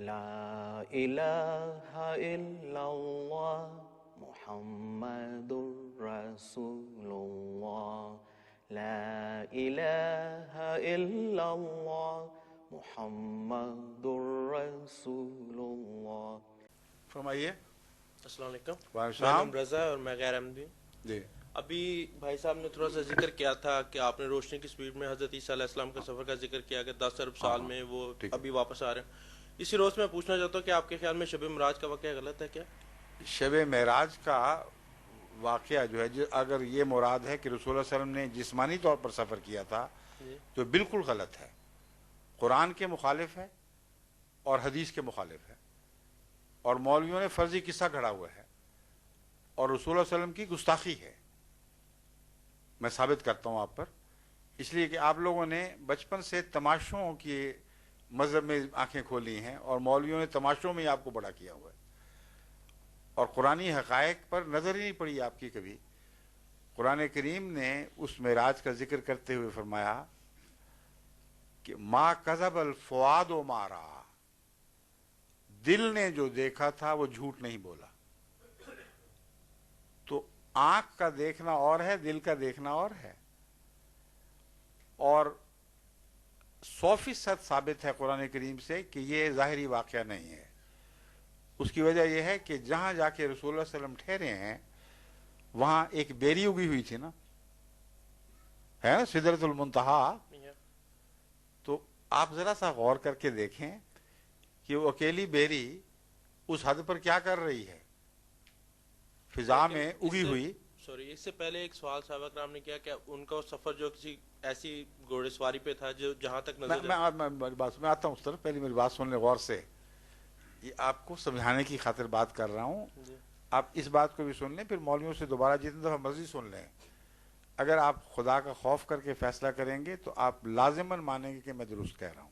لا الہ الا اللہ محمد رسول اللہ لا الہ الا اللہ محمد رسول اللہ. فرمائیے. السلام علیکم. وعلیکم میرا السلام. نام رضا ہے اور میں غیر احمدی ہوں. جی ابھی بھائی صاحب نے تھوڑا سا ذکر کیا تھا کہ آپ نے روشنی کی سپیڈ میں حضرت عیسیٰ علیہ السلام کا سفر کا ذکر کیا کہ 10 ارب سال میں وہ ابھی واپس آ رہے ہیں. اسی روز میں پوچھنا چاہتا ہوں کہ آپ کے خیال میں شب معراج کا واقعہ غلط ہے کیا؟ شب معراج کا واقعہ جو ہے اگر یہ مراد ہے کہ رسول اللہ علیہ وسلم نے جسمانی طور پر سفر کیا تھا تو بالکل غلط ہے. قرآن کے مخالف ہے اور حدیث کے مخالف ہے اور مولویوں نے فرضی قصہ گھڑا ہوا ہے اور رسول اللہ علیہ وسلم کی گستاخی ہے. میں ثابت کرتا ہوں آپ پر، اس لیے کہ آپ لوگوں نے بچپن سے تماشوں کی مذہب میں آنکھیں کھولی ہیں اور مولویوں نے تماشوں میں ہی آپ کو بڑا کیا ہوا ہے اور قرآنی حقائق پر نظر ہی نہیں پڑی آپ کی کبھی. قرآن کریم نے اس معراج کا ذکر کرتے ہوئے فرمایا کہ ما کذب الفؤاد ما رأى، دل نے جو دیکھا تھا وہ جھوٹ نہیں بولا. تو آنکھ کا دیکھنا اور ہے، دل کا دیکھنا اور ہے. اور 100% ثابت ہے قرآن کریم سے کہ یہ ظاہری واقعہ نہیں ہے. اس کی وجہ یہ ہے کہ جہاں جا کے رسول اللہ صلی اللہ علیہ وسلم ٹھہرے ہیں وہاں ایک بیری اگی ہوئی تھی نا، ہے نا، سدرۃ المنتہا. تو آپ ذرا سا غور کر کے دیکھیں کہ وہ اکیلی بیری اس حد پر کیا کر رہی ہے فضا میں اگی ہوئی. سوری، اس سے پہلے ایک سوال صحابہ کرام نے کیا کہ ان کا سفر جو کسی ایسی گھوڑے سواری پہ تھا جو جہاں تک نظر میں آتا ہوں اس طرف. پہلی میری بات سن لیں غور سے، یہ آپ کو سمجھانے کی خاطر بات کر رہا ہوں. آپ اس بات کو بھی سن لیں، پھر مولویوں سے دوبارہ جتنی دفعہ مرضی سن لیں. اگر آپ خدا کا خوف کر کے فیصلہ کریں گے تو آپ لازماً مانیں گے کہ میں درست کہہ رہا ہوں.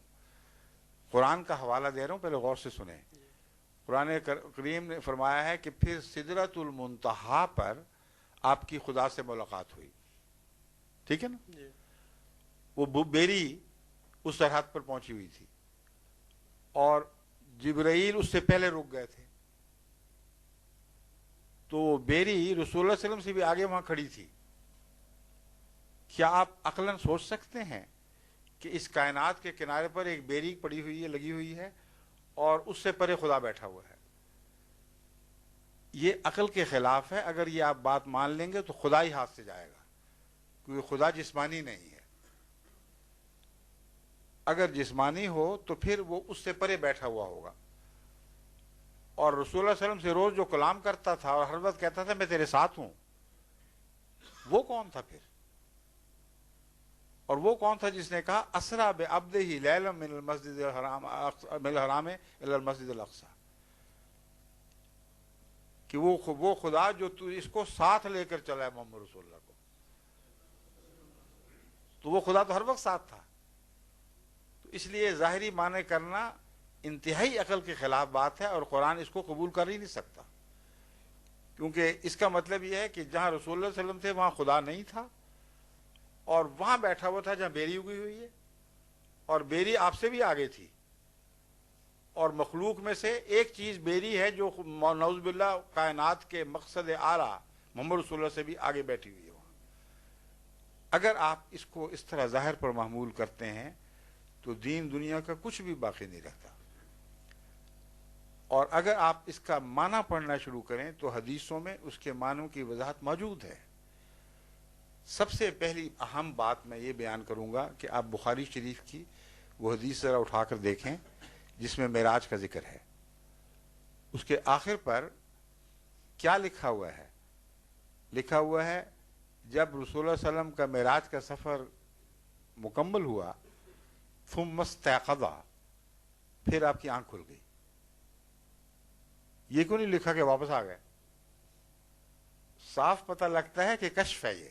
قرآن کا حوالہ دے رہا ہوں، پہلے غور سے سنیں. قرآن کریم نے فرمایا ہے کہ پھر سدرۃ المنتہا پر آپ کی خدا سے ملاقات ہوئی. ٹھیک ہے نا؟ وہ بیری اس سرحد پر پہنچی ہوئی تھی اور جبرائیل اس سے پہلے رک گئے تھے. تو بیری رسول اللہ علیہ وسلم سے بھی آگے وہاں کھڑی تھی. کیا آپ عقلاً سوچ سکتے ہیں کہ اس کائنات کے کنارے پر ایک بیری پڑی ہوئی ہے، لگی ہوئی ہے، اور اس سے پرے خدا بیٹھا ہوا ہے؟ یہ عقل کے خلاف ہے. اگر یہ آپ بات مان لیں گے تو خدا ہی ہاتھ سے جائے گا، کیونکہ خدا جسمانی نہیں ہے. اگر جسمانی ہو تو پھر وہ اس سے پرے بیٹھا ہوا ہوگا. اور رسول اللہ علیہ وسلم سے روز جو کلام کرتا تھا اور ہر وقت کہتا تھا میں تیرے ساتھ ہوں، وہ کون تھا پھر؟ اور وہ کون تھا جس نے کہا اسرا بعبدہ لیلا من المسجد الحرام الی المسجد الاقصی، کہ وہ خدا جو تو اس کو ساتھ لے کر چلا ہے محمد رسول اللہ کو. تو وہ خدا تو ہر وقت ساتھ تھا. تو اس لیے ظاہری معنی کرنا انتہائی عقل کے خلاف بات ہے اور قرآن اس کو قبول کر ہی نہیں سکتا، کیونکہ اس کا مطلب یہ ہے کہ جہاں رسول اللہ صلی اللہ علیہ وسلم تھے وہاں خدا نہیں تھا اور وہاں بیٹھا ہوا تھا جہاں بیری اگی ہوئی ہے، اور بیری آپ سے بھی آگے تھی. اور مخلوق میں سے ایک چیز بیری ہے جو نعوذ باللہ کائنات کے مقصد اعلیٰ محمد رسول اللہ سے بھی آگے بیٹھی ہوئی ہے وہاں. اگر آپ اس کو اس طرح ظاہر پر محمول کرتے ہیں تو دین دنیا کا کچھ بھی باقی نہیں رہتا. اور اگر آپ اس کا معنی پڑھنا شروع کریں تو حدیثوں میں اس کے معنوں کی وضاحت موجود ہے. سب سے پہلی اہم بات میں یہ بیان کروں گا کہ آپ بخاری شریف کی وہ حدیث ذرا اٹھا کر دیکھیں جس میں معراج کا ذکر ہے. اس کے آخر پر کیا لکھا ہوا ہے؟ لکھا ہوا ہے جب رسول اللہ صلی اللہ علیہ وسلم کا معراج کا سفر مکمل ہوا ثم استيقظ، پھر آپ کی آنکھ کھل گئی. یہ کیوں نہیں لکھا کہ واپس آ گئے؟ صاف پتہ لگتا ہے کہ کشف ہے یہ،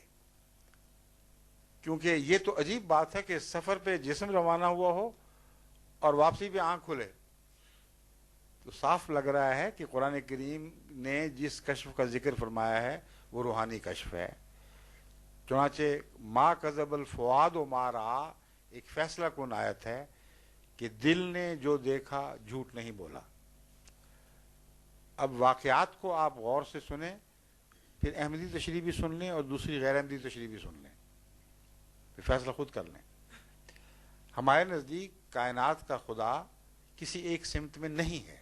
کیونکہ یہ تو عجیب بات ہے کہ سفر پہ جسم روانہ ہوا ہو اور واپسی پہ آنکھ کھلے. تو صاف لگ رہا ہے کہ قرآن کریم نے جس کشف کا ذکر فرمایا ہے وہ روحانی کشف ہے. چنانچہ ما کذب الفؤاد ما رأى ایک فیصلہ کن آیت ہے کہ دل نے جو دیکھا جھوٹ نہیں بولا۔ اب واقعات کو آپ غور سے سنیں، پھر احمدی تشریح بھی سن لیں اور دوسری غیر احمدی تشریح بھی سن لیں، پھر فیصلہ خود کر لیں۔ ہمارے نزدیک کائنات کا خدا کسی ایک سمت میں نہیں ہے۔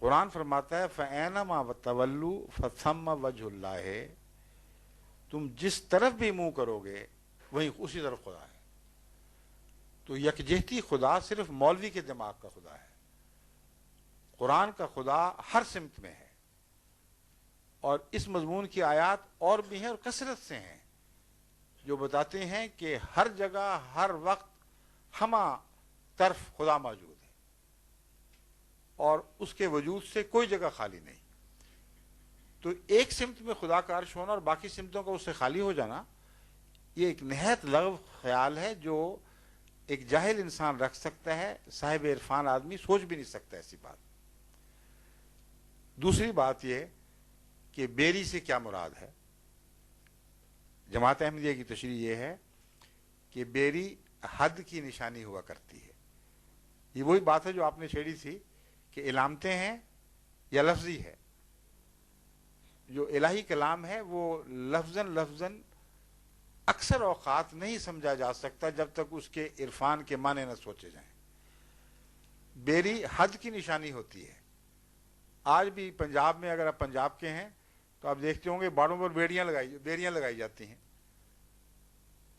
قرآن فرماتا ہے فَأَيْنَمَا تَوَلُّوا فَثَمَّ وَجْهُ اللَّهِ ہے، تم جس طرف بھی منہ کرو گے وہیں اسی طرف خدا ہے۔ تو یکجہتی خدا صرف مولوی کے دماغ کا خدا ہے، قرآن کا خدا ہر سمت میں ہے، اور اس مضمون کی آیات اور بھی ہیں اور کثرت سے ہیں جو بتاتے ہیں کہ ہر جگہ ہر وقت ہمہ طرف خدا موجود ہے، اور اس کے وجود سے کوئی جگہ خالی نہیں۔ تو ایک سمت میں خدا کا عرش ہونا اور باقی سمتوں کا اس سے خالی ہو جانا، یہ ایک نہایت لغو خیال ہے جو ایک جاہل انسان رکھ سکتا ہے، صاحب عرفان آدمی سوچ بھی نہیں سکتا ایسی بات۔ دوسری بات یہ کہ بیری سے کیا مراد ہے؟ جماعت احمدیہ کی تشریح یہ ہے کہ بیری حد کی نشانی ہوا کرتی ہے۔ یہ وہی بات ہے جو آپ نے چھیڑی تھی کہ علامتیں ہیں یا لفظی ہے۔ جو الہی کلام ہے وہ لفظاً اکثر اوقات نہیں سمجھا جا سکتا جب تک اس کے عرفان کے معنی نہ سوچے جائیں۔ بیری حد کی نشانی ہوتی ہے۔ آج بھی پنجاب میں اگر آپ پنجاب کے ہیں تو آپ دیکھتے ہوں گے باڑوں پر بیریاں لگائی جاتی ہیں،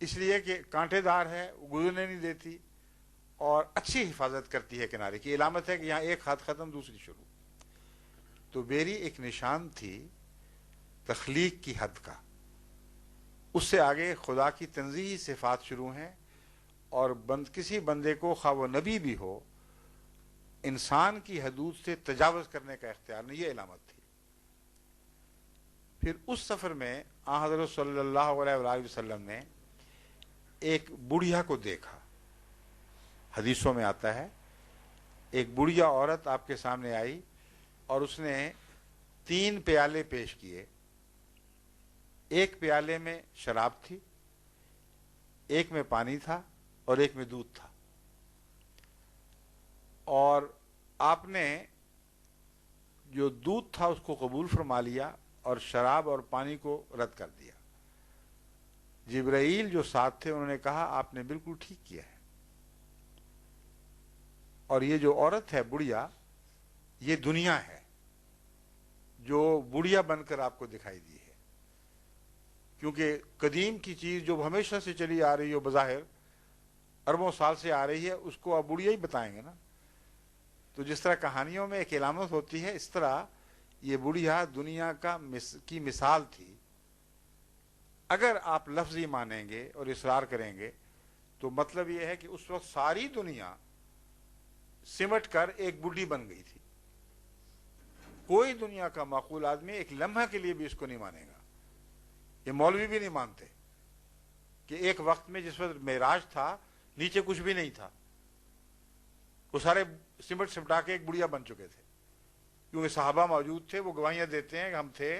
اس لیے کہ کانٹے دار ہے، گزرنے نہیں دیتی اور اچھی حفاظت کرتی ہے کنارے کی، علامت ہے کہ یہاں ایک ہاتھ ختم دوسری شروع۔ تو بیری ایک نشان تھی تخلیق کی حد کا، اس سے آگے خدا کی تنزیہی صفات شروع ہیں، اور کسی بندے کو خواہ وہ نبی بھی ہو انسان کی حدود سے تجاوز کرنے کا اختیار نہیں، یہ علامت تھی۔ پھر اس سفر میں آن حضرت صلی اللہ علیہ وآلہ وسلم نے ایک بڑھیا کو دیکھا۔ حدیثوں میں آتا ہے ایک بڑھیا عورت آپ کے سامنے آئی اور اس نے 3 پیالے پیش کیے، ایک پیالے میں شراب تھی، ایک میں پانی تھا اور ایک میں دودھ تھا، اور آپ نے جو دودھ تھا اس کو قبول فرما لیا اور شراب اور پانی کو رد کر دیا۔ جبرائیل جو ساتھ تھے انہوں نے کہا آپ نے بالکل ٹھیک کیا ہے، اور یہ جو عورت ہے بڑھیا، یہ دنیا ہے جو بڑھیا بن کر آپ کو دکھائی دی ہے، کیونکہ قدیم کی چیز جو ہمیشہ سے چلی آ رہی ہو، بظاہر اربوں سال سے آ رہی ہے، اس کو آپ بڑھیا ہی بتائیں گے نا۔ تو جس طرح کہانیوں میں ایک علامت ہوتی ہے، اس طرح یہ بڑھیا دنیا کی مثال تھی۔ اگر آپ لفظی مانیں گے اور اصرار کریں گے تو مطلب یہ ہے کہ اس وقت ساری دنیا سمٹ کر ایک بڈھی بن گئی تھی۔ کوئی دنیا کا معقول آدمی ایک لمحہ کے لیے بھی اس کو نہیں مانے گا، یہ مولوی بھی نہیں مانتے کہ ایک وقت میں جس وقت معراج تھا نیچے کچھ بھی نہیں تھا، وہ سارے سمٹا کے ایک بڑھیا بن چکے تھے، کیونکہ صحابہ موجود تھے، وہ گواہیاں دیتے ہیں کہ ہم تھے،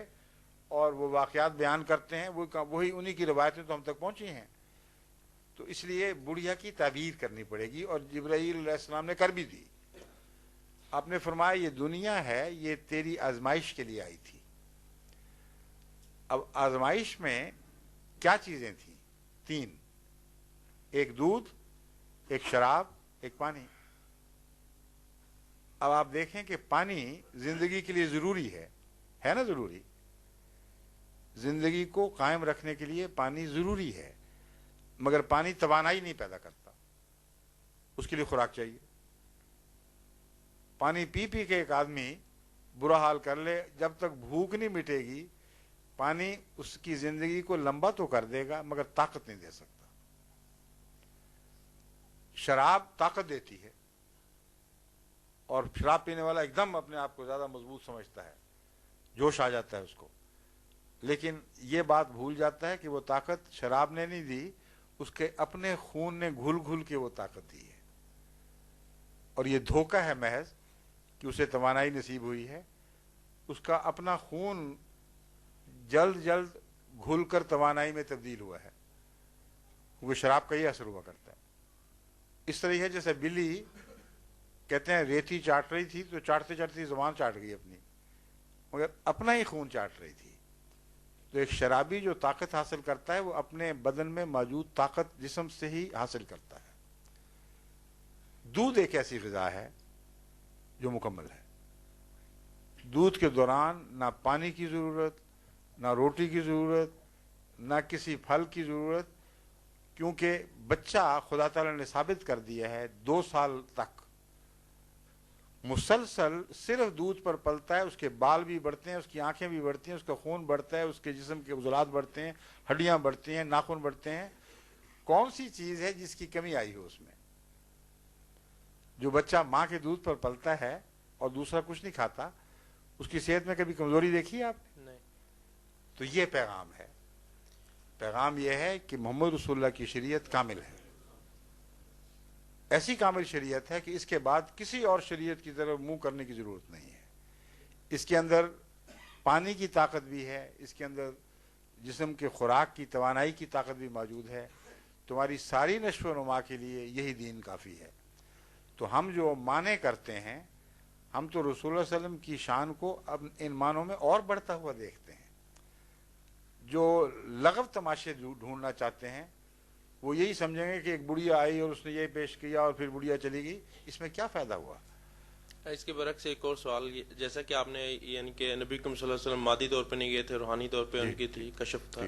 اور وہ واقعات بیان کرتے ہیں، وہی انہی کی روایتیں تو ہم تک پہنچی ہیں۔ تو اس لیے بڑھیا کی تعبیر کرنی پڑے گی، اور جبرائیل علیہ السلام نے کر بھی دی۔ آپ نے فرمایا یہ دنیا ہے، یہ تیری آزمائش کے لیے آئی تھی۔ اب آزمائش میں کیا چیزیں تھیں؟ 3، ایک دودھ، ایک شراب، ایک پانی۔ اب آپ دیکھیں کہ پانی زندگی کے لیے ضروری ہے نا؟ ضروری، زندگی کو قائم رکھنے کے لیے پانی ضروری ہے، مگر پانی توانائی نہیں پیدا کرتا، اس کے لیے خوراک چاہیے۔ پانی پی پی کے ایک آدمی برا حال کر لے، جب تک بھوک نہیں مٹے گی پانی اس کی زندگی کو لمبا تو کر دے گا مگر طاقت نہیں دے سکتا۔ شراب طاقت دیتی ہے، اور شراب پینے والا ایک دم اپنے آپ کو زیادہ مضبوط سمجھتا ہے، جوش آ جاتا ہے اس کو، لیکن یہ بات بھول جاتا ہے کہ وہ طاقت شراب نے نہیں دی، اس کے اپنے خون نے گھل گھل کے وہ طاقت دی ہے، اور یہ دھوکہ ہے محض کہ اسے توانائی نصیب ہوئی ہے، اس کا اپنا خون جلد جلد گھل کر توانائی میں تبدیل ہوا ہے، وہ شراب کا یہ اثر ہوا کرتا ہے۔ اس طرح ہے جیسے بلی کہتے ہیں ریتی چاٹ رہی تھی تو چاٹتے چاٹتے زبان چاٹ گئی اپنی، مگر اپنا ہی خون چاٹ رہی تھی. تو ایک شرابی جو طاقت حاصل کرتا ہے وہ اپنے بدن میں موجود طاقت جسم سے ہی حاصل کرتا ہے. دودھ ایک ایسی غذا ہے جو مکمل ہے. دودھ کے دوران نہ پانی کی ضرورت، نہ روٹی کی ضرورت، نہ کسی پھل کی ضرورت، کیونکہ بچہ خدا تعالیٰ نے ثابت کر دیا ہے 2 سال تک مسلسل صرف دودھ پر پلتا ہے. اس کے بال بھی بڑھتے ہیں، اس کی آنکھیں بھی بڑھتی ہیں، اس کا خون بڑھتا ہے، اس کے جسم کے عضلات بڑھتے ہیں، ہڈیاں بڑھتی ہیں، ناخن بڑھتے ہیں. کون سی چیز ہے جس کی کمی آئی ہو اس میں؟ جو بچہ ماں کے دودھ پر پلتا ہے اور دوسرا کچھ نہیں کھاتا، اس کی صحت میں کبھی کمزوری دیکھی ہے آپ نے؟ نہیں. تو یہ پیغام ہے. پیغام یہ ہے کہ محمد رسول اللہ کی شریعت کامل ہے. ایسی کامل شریعت ہے کہ اس کے بعد کسی اور شریعت کی طرف منہ کرنے کی ضرورت نہیں ہے. اس کے اندر پانی کی طاقت بھی ہے، اس کے اندر جسم کے خوراک کی توانائی کی طاقت بھی موجود ہے. تمہاری ساری نشو و نما کے لیے یہی دین کافی ہے. تو ہم جو معنی کرتے ہیں، ہم تو رسول اللہ علیہ وسلم کی شان کو اب ان معنوں میں اور بڑھتا ہوا دیکھتے ہیں. جو لغو تماشے ڈھونڈنا چاہتے ہیں وہ یہی سمجھیں گے کہ ایک بڑھیا آئی اور اس نے یہ پیش کیا اور پھر بڑھیا چلی گئی، اس میں کیا فائدہ ہوا؟ اس کے برعکس ایک اور سوال، جیسا کہ آپ نے یعنی کہ نبی کریم صلی اللہ علیہ وسلم مادی طور پہ نہیں گئے تھے، روحانی طور پہ ان کی تھی، کشف تھا.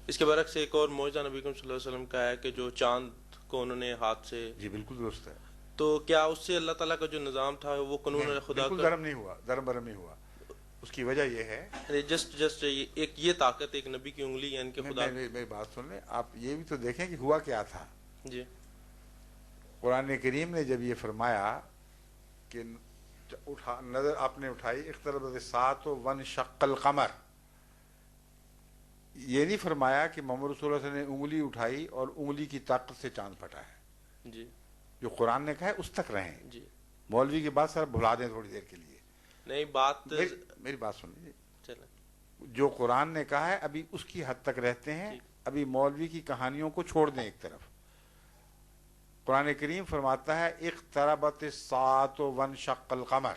اس کے برعکس ایک اور معجزہ نبی کریم صلی اللہ علیہ وسلم کا ہے کہ جو چاند کو انہوں نے ہاتھ سے، جی بالکل درست ہے. تو کیا اس سے اللہ تعالیٰ کا جو نظام تھا وہ قانون خدا بالکل کا درم نہیں ہوا، درم برم نہیں ہوا. اس کی وجہ یہ ہے جسٹ ایک یہ طاقت ایک نبی کی انگلی یعنی کہ خدا. میری بات سن لیں آپ، یہ بھی تو دیکھیں کہ ہوا کیا تھا. جی قرآن کریم نے جب یہ فرمایا کہ نظر آپ نے اٹھائی اقتربت الساعۃ وانشق القمر، یہ نہیں فرمایا کہ محمد رسول اللہ صلی اللہ علیہ وسلم نے انگلی اٹھائی اور انگلی کی طاقت سے چاند پھٹا ہے. جی جو قرآن نے کہا ہے اس تک رہیں. جی مولوی کی بات سر بھلا دیں تھوڑی دیر کے لیے. نہیں بات میری بات سن لیجیے. چلیں. جو قرآن نے کہا ہے ابھی اس کی حد تک رہتے ہیں. ابھی مولوی کی کہانیوں کو چھوڑ دیں ایک طرف. قرآن کریم فرماتا ہے اقتربت الساعۃ وانشق القمر،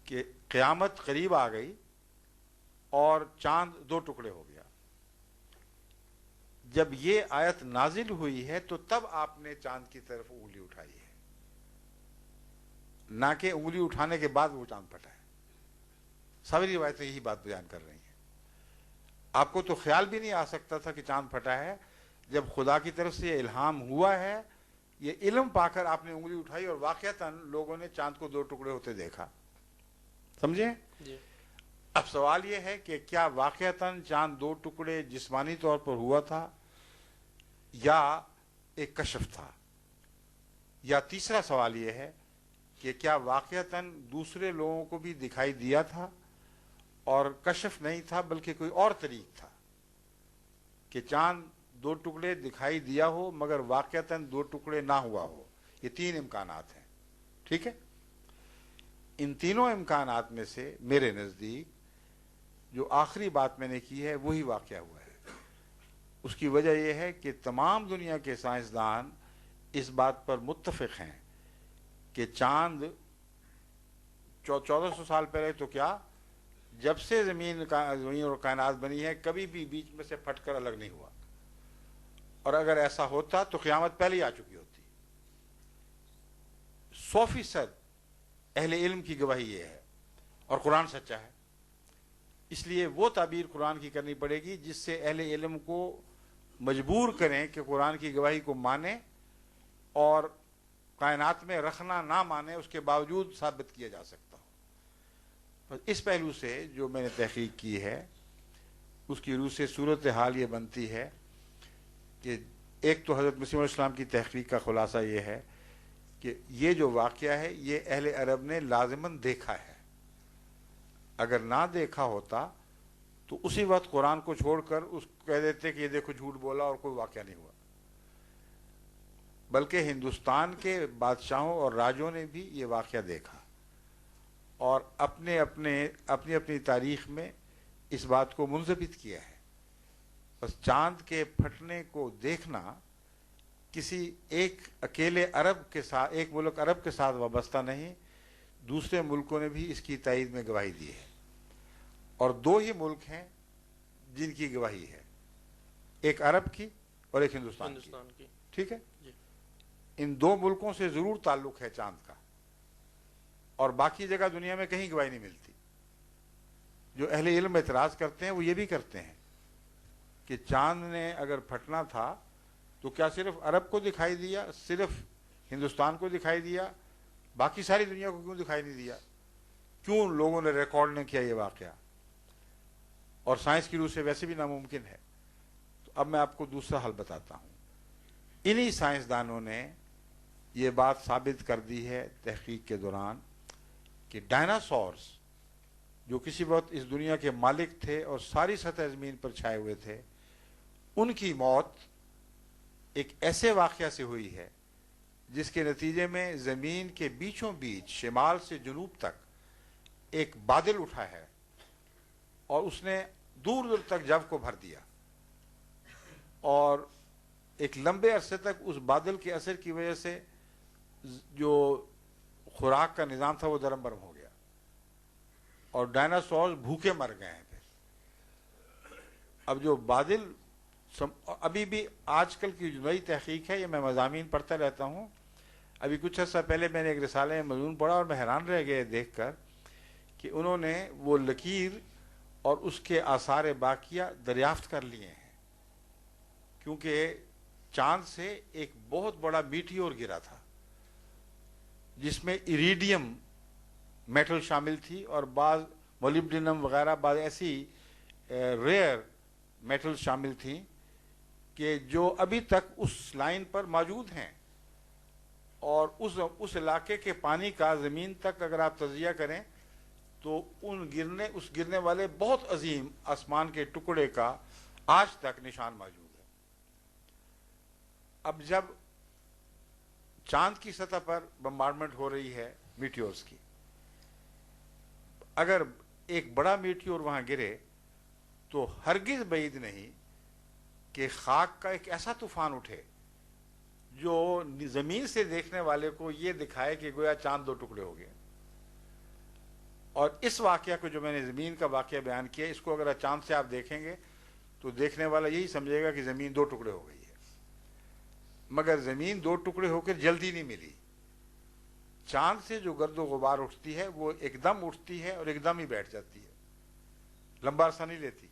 کہ قیامت قریب آ گئی اور چاند 2 ٹکڑے ہو گیا. جب یہ آیت نازل ہوئی ہے تو تب آپ نے چاند کی طرف انگلی اٹھائی ہے، نہ کہ انگلی اٹھانے کے بعد وہ چاند پھٹا ہے. ساری روایتیں یہی بات بیان کر رہی ہیں. آپ کو تو خیال بھی نہیں آ سکتا تھا کہ چاند پھٹا ہے. جب خدا کی طرف سے یہ الہام ہوا ہے، یہ علم پا کر آپ نے انگلی اٹھائی اور واقعتاً لوگوں نے چاند کو 2 ٹکڑے ہوتے دیکھا. سمجھیں؟ جی اب سوال یہ ہے کہ کیا واقعتاً چاند 2 ٹکڑے جسمانی طور پر ہوا تھا یا ایک کشف تھا؟ یا تیسرا سوال یہ ہے کہ کیا واقعتاً دوسرے لوگوں کو بھی دکھائی دیا تھا اور کشف نہیں تھا بلکہ کوئی اور طریق تھا کہ چاند 2 ٹکڑے دکھائی دیا ہو مگر واقعتاً 2 ٹکڑے نہ ہوا ہو؟ یہ 3 امکانات ہیں. ٹھیک ہے؟ ان تینوں امکانات میں سے میرے نزدیک جو آخری بات میں نے کی ہے وہی واقعہ ہوا ہے. اس کی وجہ یہ ہے کہ تمام دنیا کے سائنسدان اس بات پر متفق ہیں کہ چاند 1400 سال پہلے تو کیا، جب سے زمین اور کائنات بنی ہے کبھی بھی بیچ میں سے پھٹ کر الگ نہیں ہوا. اور اگر ایسا ہوتا تو قیامت پہلے ہی آ چکی ہوتی. 100% اہل علم کی گواہی یہ ہے اور قرآن سچا ہے. اس لیے وہ تعبیر قرآن کی کرنی پڑے گی جس سے اہل علم کو مجبور کریں کہ قرآن کی گواہی کو مانیں اور کائنات میں رکھنا نہ مانے اس کے باوجود ثابت کیا جا سکتا ہو. اس پہلو سے جو میں نے تحقیق کی ہے اس کی روح سے صورتحال یہ بنتی ہے کہ ایک تو حضرت مسیح علیہ السلام کی تحقیق کا خلاصہ یہ ہے کہ یہ جو واقعہ ہے یہ اہل عرب نے لازماً دیکھا ہے. اگر نہ دیکھا ہوتا تو اسی وقت قرآن کو چھوڑ کر اس کو کہہ دیتے کہ یہ دیکھو جھوٹ بولا اور کوئی واقعہ نہیں ہوا. بلکہ ہندوستان کے بادشاہوں اور راجوں نے بھی یہ واقعہ دیکھا اور اپنی اپنی تاریخ میں اس بات کو منضبط کیا ہے. بس چاند کے پھٹنے کو دیکھنا کسی ایک اکیلے عرب کے ساتھ، ایک ملک عرب کے ساتھ وابستہ نہیں، دوسرے ملکوں نے بھی اس کی تائید میں گواہی دی ہے، اور دو ہی ملک ہیں جن کی گواہی ہے، ایک عرب کی اور ایک ہندوستان کی. ٹھیک ہے، ان دو ملکوں سے ضرور تعلق ہے چاند کا، اور باقی جگہ دنیا میں کہیں گواہی نہیں ملتی. جو اہل علم اعتراض کرتے ہیں وہ یہ بھی کرتے ہیں کہ چاند نے اگر پھٹنا تھا تو کیا صرف عرب کو دکھائی دیا، صرف ہندوستان کو دکھائی دیا، باقی ساری دنیا کو کیوں دکھائی نہیں دیا؟ کیوں لوگوں نے ریکارڈ نہیں کیا یہ واقعہ؟ اور سائنس کی روح سے ویسے بھی ناممکن ہے. تو اب میں آپ کو دوسرا حل بتاتا ہوں. انہی سائنسدانوں نے یہ بات ثابت کر دی ہے تحقیق کے دوران کہ ڈائناسورس جو کسی وقت اس دنیا کے مالک تھے اور ساری سطح زمین پر چھائے ہوئے تھے، ان کی موت ایک ایسے واقعہ سے ہوئی ہے جس کے نتیجے میں زمین کے بیچوں بیچ شمال سے جنوب تک ایک بادل اٹھا ہے اور اس نے دور دور تک جو کو بھر دیا، اور ایک لمبے عرصے تک اس بادل کے اثر کی وجہ سے جو خوراک کا نظام تھا وہ درم برم ہو گیا، اور ڈائناسور بھوکے مر گئے ہیں. پھر اب جو بادل ابھی بھی آج کل کی جو نئی تحقیق ہے، یہ میں مضامین پڑھتا رہتا ہوں. ابھی کچھ عرصہ پہلے میں نے ایک رسالے میں مضمون پڑھا اور میں حیران رہ گئے دیکھ کر کہ انہوں نے وہ لکیر اور اس کے آثار باقیہ دریافت کر لیے ہیں، کیونکہ چاند سے ایک بہت بڑا میٹیور گرا تھا جس میں ایریڈیم میٹل شامل تھی اور بعض مولیبڈینم وغیرہ، بعض ایسی ریئر میٹل شامل تھیں کہ جو ابھی تک اس لائن پر موجود ہیں، اور اس علاقے کے پانی کا زمین تک اگر آپ تجزیہ کریں تو اس گرنے والے بہت عظیم آسمان کے ٹکڑے کا آج تک نشان موجود ہے. اب جب چاند کی سطح پر بمبارڈمنٹ ہو رہی ہے میٹیورز کی، اگر ایک بڑا میٹیور وہاں گرے تو ہرگز بعید نہیں کہ خاک کا ایک ایسا طوفان اٹھے جو زمین سے دیکھنے والے کو یہ دکھائے کہ گویا چاند دو ٹکڑے ہو گئے. اور اس واقعہ کو جو میں نے زمین کا واقعہ بیان کیا، اس کو اگر چاند سے آپ دیکھیں گے تو دیکھنے والا یہی سمجھے گا کہ زمین دو ٹکڑے ہو گئی ہے، مگر زمین دو ٹکڑے ہو کر جلدی نہیں ملی. چاند سے جو گرد و غبار اٹھتی ہے وہ ایک دم اٹھتی ہے اور ایک دم ہی بیٹھ جاتی ہے، لمبا عرصہ نہیں لیتی.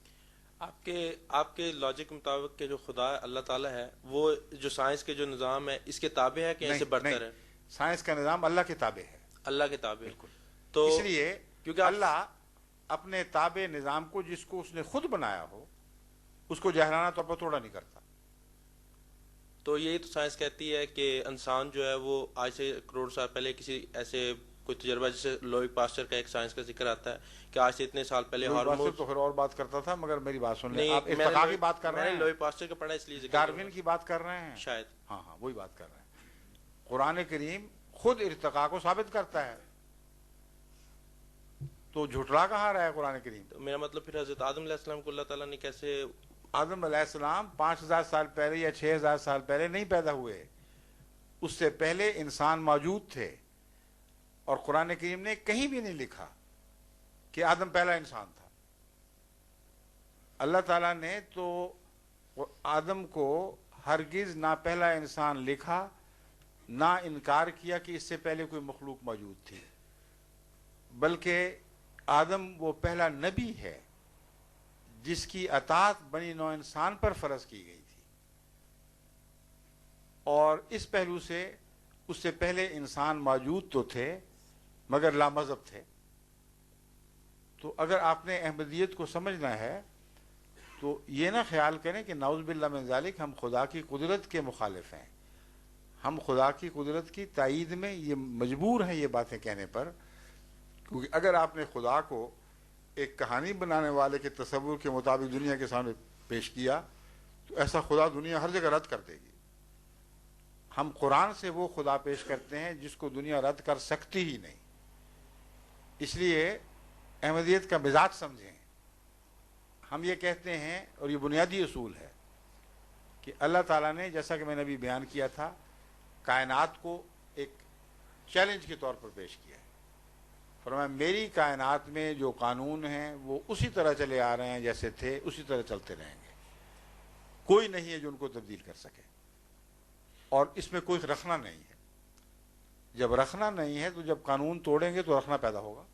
آپ کے لاجک مطابق کہ جو خدا اللہ تعالیٰ ہے وہ جو سائنس کے جو نظام ہے اس کے تابع ہے کہ ایسے برتر ہے؟ سائنس کا نظام اللہ کے تابع ہے. اللہ کے تابع. بالکل. تو اس لیے کیونکہ اللہ اپنے تابع نظام کو جس کو اس نے خود بنایا ہو اس کو جاہرانہ طور پر توڑا نہیں کرتا. تو یہی تو سائنس کہتی ہے کہ انسان جو ہے وہ آج سے کروڑ سال پہلے کسی ایسے کوئی تجربہ، جیسے لوئی پاسچر کا ایک سائنس کا ذکر آتا ہے کہ آج سے اتنے سال پہلے ہارمون تو پھر اور بات کرتا تھا، مگر میری بات سن لیں. آپ ارتقاء کی بات کر رہے ہیں، لوئی پاسچر کا پڑھا اس لیے ڈارون کی بات کر رہے ہیں شاید. ہاں وہی بات کر رہے ہیں. قرآن کریم خود ارتقاء کو ثابت کرتا ہے، تو جھٹلا کہاں رہا ہے قرآن کریم؟ تو میرا مطلب پھر حضرت آدم علیہ السلام کو اللہ تعالیٰ نے کیسے؟ آدم علیہ السلام 5000 سال پہلے یا 6000 سال پہلے نہیں پیدا ہوئے، اس سے پہلے انسان موجود تھے، اور قرآن کریم نے کہیں بھی نہیں لکھا کہ آدم پہلا انسان تھا. اللہ تعالیٰ نے تو آدم کو ہرگز نہ پہلا انسان لکھا، نہ انکار کیا کہ اس سے پہلے کوئی مخلوق موجود تھی، بلکہ آدم وہ پہلا نبی ہے جس کی اطاعت بنی نوع انسان پر فرض کی گئی تھی. اور اس پہلو سے اس سے پہلے انسان موجود تو تھے مگر لامذہب تھے. تو اگر آپ نے احمدیت کو سمجھنا ہے تو یہ نہ خیال کریں کہ نعوذ باللہ من ذالک ہم خدا کی قدرت کے مخالف ہیں. ہم خدا کی قدرت کی تائید میں یہ مجبور ہیں یہ باتیں کہنے پر، کیونکہ اگر آپ نے خدا کو ایک کہانی بنانے والے کے تصور کے مطابق دنیا کے سامنے پیش کیا تو ایسا خدا دنیا ہر جگہ رد کر دے گی. ہم قرآن سے وہ خدا پیش کرتے ہیں جس کو دنیا رد کر سکتی ہی نہیں. اس لیے احمدیت کا مزاج سمجھیں. ہم یہ کہتے ہیں، اور یہ بنیادی اصول ہے کہ اللہ تعالیٰ نے جیسا کہ میں نے ابھی بیان کیا تھا کائنات کو ایک چیلنج کے طور پر پیش کیا ہے. فرمایا میری کائنات میں جو قانون ہیں وہ اسی طرح چلے آ رہے ہیں جیسے تھے, اسی طرح چلتے رہیں گے, کوئی نہیں ہے جو ان کو تبدیل کر سکے, اور اس میں کوئی رکھنا نہیں ہے. جب رکھنا نہیں ہے تو جب قانون توڑیں گے تو رکھنا پیدا ہوگا.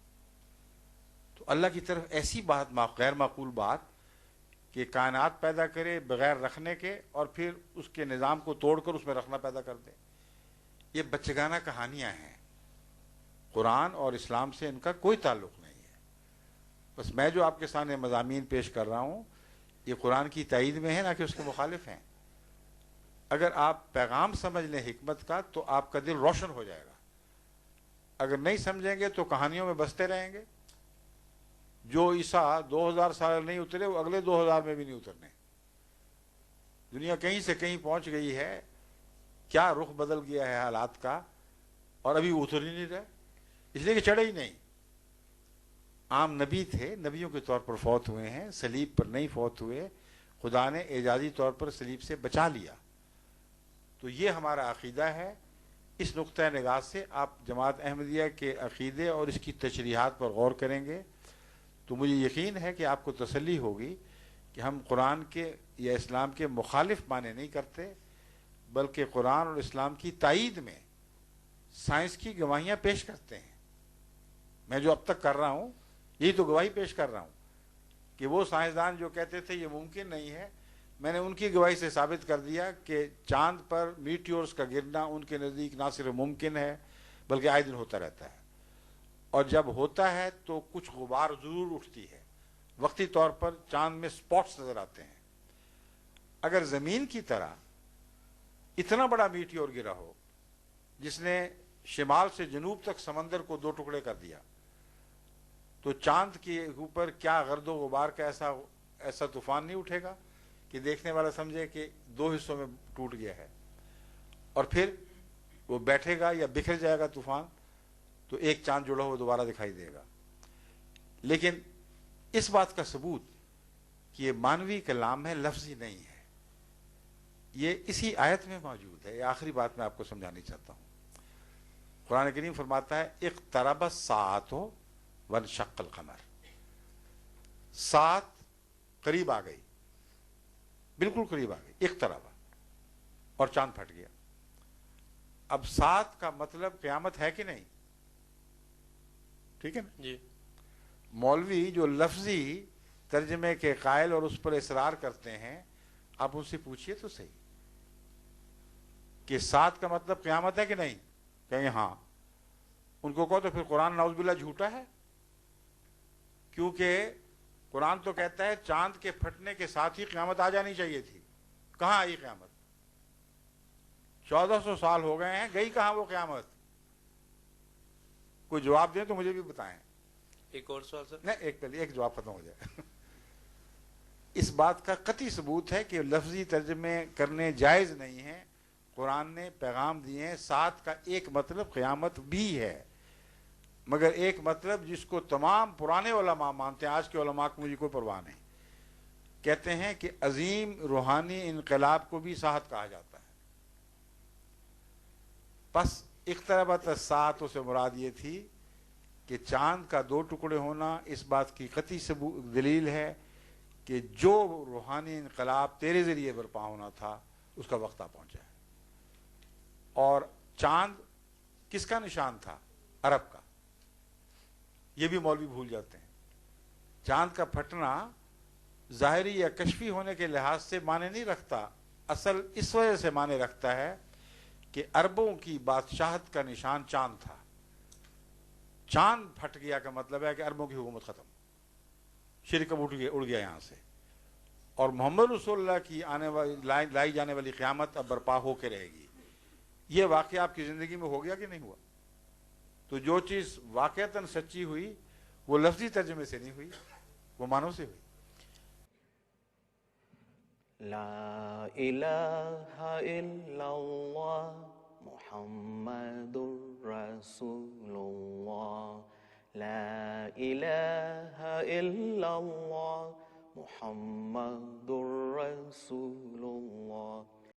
تو اللہ کی طرف ایسی بات غیر معقول بات کہ کائنات پیدا کرے بغیر رکھنے کے اور پھر اس کے نظام کو توڑ کر اس میں رکھنا پیدا کر دے, یہ بچگانہ کہانیاں ہیں. قرآن اور اسلام سے ان کا کوئی تعلق نہیں ہے. بس میں جو آپ کے سامنے مضامین پیش کر رہا ہوں یہ قرآن کی تائید میں ہے, نہ کہ اس کے مخالف ہیں. اگر آپ پیغام سمجھ لیں حکمت کا تو آپ کا دل روشن ہو جائے گا. اگر نہیں سمجھیں گے تو کہانیوں میں بستے رہیں گے. جو عیسیٰ 2000 سال نہیں اترے وہ اگلے 2000 میں بھی نہیں اترنے. دنیا کہیں سے کہیں پہنچ گئی ہے, کیا رخ بدل گیا ہے حالات کا, اور ابھی اتر ہی نہیں رہے, اس لیے کہ چڑھے ہی نہیں. عام نبی تھے, نبیوں کے طور پر فوت ہوئے ہیں, صلیب پر نہیں فوت ہوئے, خدا نے اعجازی طور پر صلیب سے بچا لیا. تو یہ ہمارا عقیدہ ہے. اس نقطۂ نگاہ سے آپ جماعت احمدیہ کے عقیدے اور اس کی تشریحات پر غور کریں گے تو مجھے یقین ہے کہ آپ کو تسلی ہوگی کہ ہم قرآن کے یا اسلام کے مخالف معنی نہیں کرتے, بلکہ قرآن اور اسلام کی تائید میں سائنس کی گواہیاں پیش کرتے ہیں. میں جو اب تک کر رہا ہوں یہی تو گواہی پیش کر رہا ہوں کہ وہ سائنسدان جو کہتے تھے یہ ممکن نہیں ہے, میں نے ان کی گواہی سے ثابت کر دیا کہ چاند پر میٹیورز کا گرنا ان کے نزدیک نہ صرف ممکن ہے بلکہ آئے دن ہوتا رہتا ہے, اور جب ہوتا ہے تو کچھ غبار ضرور اٹھتی ہے, وقتی طور پر چاند میں سپاٹس نظر آتے ہیں. اگر زمین کی طرح اتنا بڑا میٹیور گرا ہو جس نے شمال سے جنوب تک سمندر کو 2 ٹکڑے کر دیا, تو چاند کے اوپر کیا گرد و غبار کا ایسا طوفان نہیں اٹھے گا کہ دیکھنے والا سمجھے کہ 2 حصوں میں ٹوٹ گیا ہے, اور پھر وہ بیٹھے گا یا بکھر جائے گا طوفان تو ایک چاند جڑا ہوا دوبارہ دکھائی دے گا. لیکن اس بات کا ثبوت کہ یہ مانوی کلام ہے, لفظی نہیں ہے, یہ اسی آیت میں موجود ہے. یہ آخری بات میں آپ کو سمجھانی چاہتا ہوں. قرآن کریم فرماتا ہے اقترب الساعۃ وانشق القمر, ساعت قریب آ گئی, بالکل قریب آ گئی, اقترب, اور چاند پھٹ گیا. اب ساعت کا مطلب قیامت ہے کہ نہیں, ٹھیک ہے نا جی. مولوی جو لفظی ترجمے کے قائل اور اس پر اصرار کرتے ہیں, آپ ان سے پوچھئے تو صحیح کہ ساعت کا مطلب قیامت ہے کہ نہیں, کہیں گے ہاں. ان کو کہو تو پھر قرآن نعوذ باللہ جھوٹا ہے, کیونکہ قرآن تو کہتا ہے چاند کے پھٹنے کے ساتھ ہی قیامت آ جانی چاہیے تھی. کہاں آئی قیامت؟ 1400 سال ہو گئے ہیں, گئی کہاں وہ قیامت؟ کوئی جواب دیں تو مجھے بھی بتائیں. ایک اور سوال سر. نہیں, ایک جواب ختم ہو جائے. اس بات کا قطعی ثبوت ہے کہ لفظی ترجمے کرنے جائز نہیں ہیں. قرآن نے پیغام دیے ہیں, ساتھ کا ایک مطلب قیامت بھی ہے, مگر ایک مطلب جس کو تمام پرانے علماء مانتے ہیں, آج کے علماء کو مجھے کوئی پرواہ نہیں, کہتے ہیں کہ عظیم روحانی انقلاب کو بھی ساعت کہا جاتا ہے. بس اقتربت الساعۃ سے مراد یہ تھی کہ چاند کا 2 ٹکڑے ہونا اس بات کی قطعی دلیل ہے کہ جو روحانی انقلاب تیرے ذریعے برپا ہونا تھا اس کا وقت آ پہنچا ہے. اور چاند کس کا نشان تھا؟ عرب کا. یہ بھی مولوی بھول جاتے ہیں. چاند کا پھٹنا ظاہری یا کشفی ہونے کے لحاظ سے معنی نہیں رکھتا, اصل اس وجہ سے معنی رکھتا ہے کہ عربوں کی بادشاہت کا نشان چاند تھا. چاند پھٹ گیا کا مطلب ہے کہ عربوں کی حکومت ختم, شرک اب اڑ گیا یہاں سے, اور محمد رسول اللہ کی لائی جانے والی قیامت اب برپا ہو کے رہے گی. یہ واقعہ آپ کی زندگی میں ہو گیا کہ نہیں ہوا؟ تو جو چیز واقعتاً سچی ہوئی وہ لفظی ترجمے سے نہیں ہوئی, وہ معنوں سے ہوئی. لا الہ الا اللہ محمد رسول اللہ, لا الہ الا اللہ محمد رسول اللہ